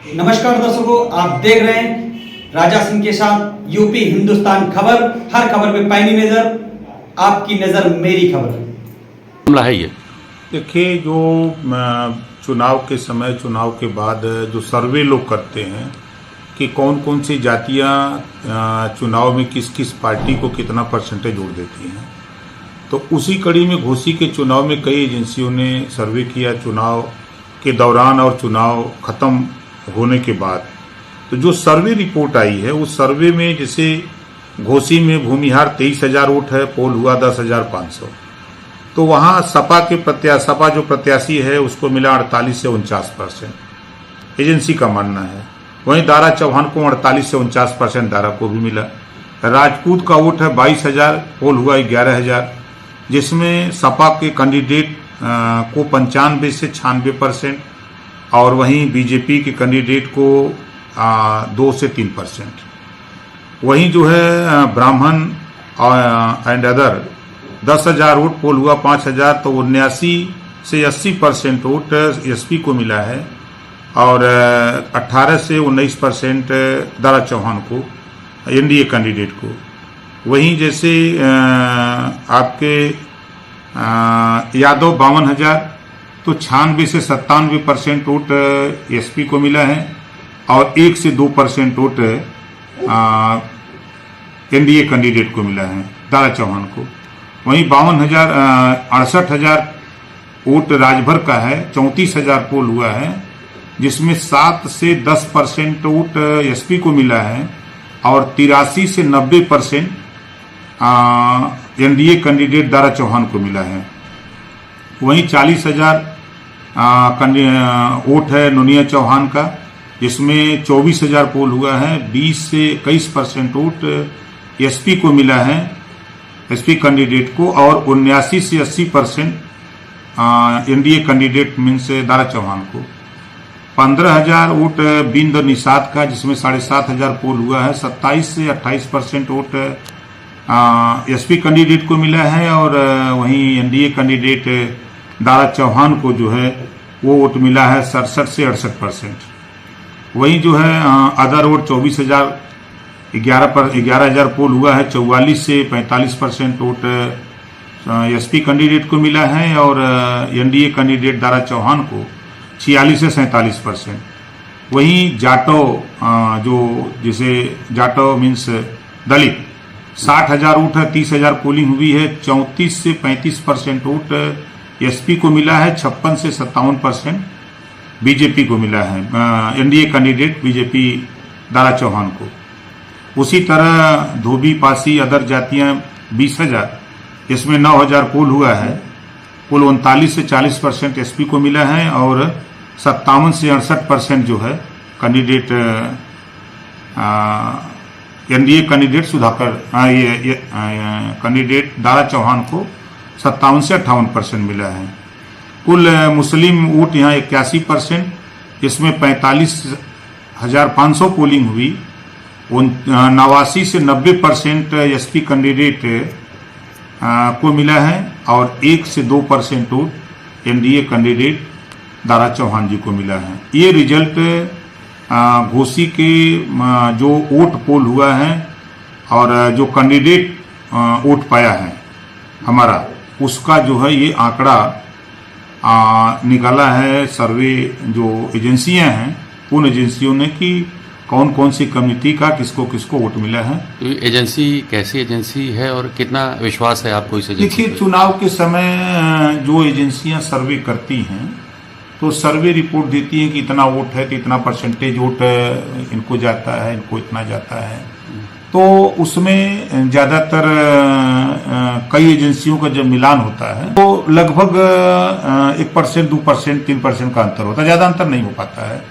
नमस्कार दर्शकों, आप देख रहे हैं राजा सिंह के साथ यूपी हिंदुस्तान खबर। हर खबर पे पैनी नजर, आपकी नजर मेरी खबर। मामला है ये। देखिए, जो चुनाव के समय, चुनाव के बाद जो सर्वे लोग करते हैं कि कौन कौन सी जातियां चुनाव में किस किस पार्टी को कितना परसेंटेज वोट देती हैं, तो उसी कड़ी में घोसी के चुनाव में कई एजेंसियों ने सर्वे किया चुनाव के दौरान और चुनाव खत्म होने के बाद। तो जो सर्वे रिपोर्ट आई है उस सर्वे में जैसे घोसी में भूमिहार 23,000 वोट है, पोल हुआ 10,500, तो वहाँ सपा जो प्रत्याशी है उसको मिला 48 से 49%, एजेंसी का मानना है। वहीं दारा चौहान को 48 से 49% दारा को भी मिला। राजपूत का वोट है 22,000, पोल हुआ 11,000, जिसमें सपा के कैंडिडेट को 95 से 96% और वहीं बीजेपी के कैंडिडेट को 2 से 3%। वहीं जो है ब्राह्मण एंड अदर 10,000 वोट, पोल हुआ 5,000, तो 79 से 80% वोट एसपी को मिला है और 18 से 19% दारा चौहान को, एनडीए कैंडिडेट को। वहीं जैसे आपके यादव 52,000, तो 96 से 97% वोट एसपी को मिला है और 1 से 2% वोट एनडीए कैंडिडेट को मिला है, दारा चौहान को। वहीं 68,000 वोट राजभर का है, 34,000 पोल हुआ है, जिसमें 7 से 10% वोट एसपी को मिला है और 83 से 90% एनडीए कैंडिडेट दारा चौहान को मिला है। वहीं 40,000 वोट है नोनिया चौहान का, जिसमें 24,000 पोल हुआ है, 20 से 21% वोट एसपी को मिला है, एसपी कैंडिडेट को, और 79 से 80% NDA candidate means Dara Chauhan को। 15,000 वोट बिंद निषाद का, जिसमें 7,500 पोल हुआ है, 27 से 28% वोट एसपी कैंडिडेट को मिला है और वहीं एनडीए कैंडिडेट दारा चौहान को जो है वो वोट मिला है 67 से 68%। वहीं जो है अदर वोट 24,000, 11,000 पोल हुआ है, 44 से 45% वोट एसपी कैंडिडेट को मिला है और एनडीए कैंडिडेट दारा चौहान को 46 से 47%। वहीं जाटो, जो जिसे जाटो मीन्स दलित, 60,000 वोट है, 30,000 पोलिंग हुई है, 34 से 35% वोट एसपी को मिला है, 56 से 57% बीजेपी को मिला है, NDA candidate BJP Dara Chauhan को। उसी तरह धोबी, पासी, अदर जातियां 20,000, इसमें 9,000 पोल हुआ है, कुल 39 से 40% एसपी को मिला है और 57 से 68% जो है candidate NDA candidate Sudhakar candidate Dara Chauhan को 57 से 58% मिला है। कुल मुस्लिम वोट यहाँ 81%, इसमें 45,500 पोलिंग हुई, 89 से 90% एसपी कैंडिडेट को मिला है और 1 से 2% vote NDA candidate Dara Chauhan ji को मिला है। ये रिजल्ट घोसी के जो वोट पोल हुआ है और जो कैंडिडेट वोट पाया है हमारा, उसका जो है ये आंकड़ा निकाला है सर्वे जो एजेंसियां हैं उन एजेंसियों ने कि कौन कौन सी कमेटी का किसको किसको वोट मिला है। तो एजेंसी कैसी एजेंसी है और कितना विश्वास है आपको इस एजेंसी? देखिए, चुनाव के समय जो एजेंसियां सर्वे करती हैं तो सर्वे रिपोर्ट देती हैं कि इतना वोट है तो इतना परसेंटेज वोट इनको जाता है, इनको इतना जाता है। तो उसमें ज्यादातर कई एजेंसियों का जब मिलान होता है तो लगभग 1%, 2%, 3% का अंतर होता है, ज्यादा अंतर नहीं हो पाता है,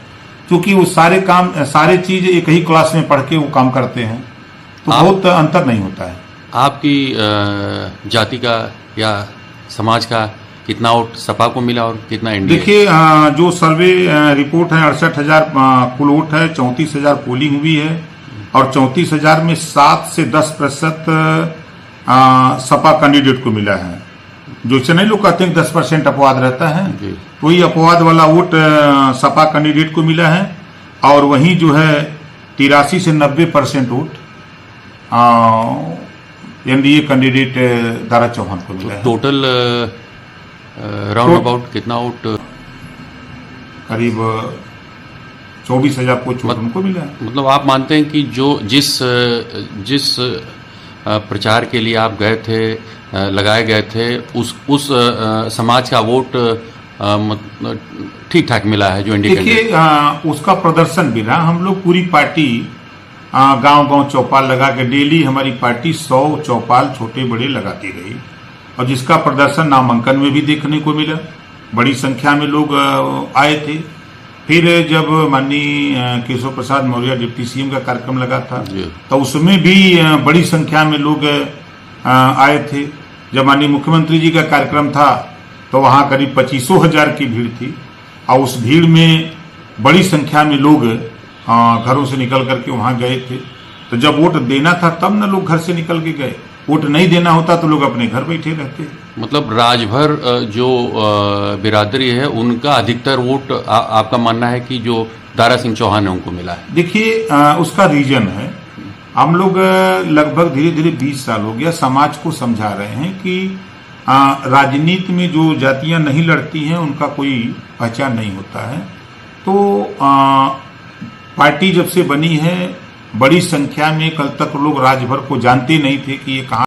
क्योंकि वो सारे चीज एक ही क्लास में पढ़ के वो काम करते हैं, तो बहुत अंतर नहीं होता है। आपकी जाति का या समाज का कितना वोट सपा को मिला और कितना एनडीए? देखिए, जो सर्वे रिपोर्ट है 68,000 कुल वोट है, 34,000 पोलिंग हुई है और 34,000 में 7 से 10% सपा कैंडिडेट को मिला है। जो चेन्नई लोग कहते हैं 10% अपवाद रहता है, तो ये अपवाद वाला वोट सपा कैंडिडेट को मिला है और वहीं जो है 83 से 90% vote NDA candidate Dara Chauhan को मिला है। टोटल राउंड अबाउट कितना वोट? करीब 24,000 वोट उनको मिला है। मतलब आप मानते हैं कि जो जिस प्रचार के लिए आप गए थे, लगाए गए थे, उस समाज का वोट ठीक ठाक मिला है जो इंडिया? देखिए उसका प्रदर्शन भी रहा। हम लोग पूरी पार्टी गांव-गांव चौपाल लगा के डेली हमारी पार्टी 100 चौपाल छोटे बड़े लगाती रही और जिसका प्रदर्शन नामांकन में भी देखने को मिला। बड़ी संख्या में लोग आए थे। फिर जब माननीय केशव प्रसाद मौर्य डिप्टी सीएम का कार्यक्रम लगा था तो उसमें भी बड़ी संख्या में लोग आए थे। जब माननीय मुख्यमंत्री जी का कार्यक्रम था तो वहां करीब 25,000 की भीड़ थी और उस भीड़ में बड़ी संख्या में लोग घरों से निकल करके वहां गए थे। तो जब वोट देना था तब न लोग घर से निकल के गए, वोट नहीं देना होता तो लोग अपने घर बैठे रहते। मतलब राजभर जो बिरादरी है उनका अधिकतर वोट आपका मानना है कि जो दारा सिंह चौहान है उनको मिला है? देखिए उसका रीजन है, हम लोग लगभग धीरे धीरे 20 साल हो गया समाज को समझा रहे हैं कि राजनीति में जो जातियां नहीं लड़ती हैं उनका कोई पहचान नहीं होता है। तो पार्टी जब से बनी है बड़ी संख्या में, कल तक लोग राजभर को जानते नहीं थे कि ये कहाँ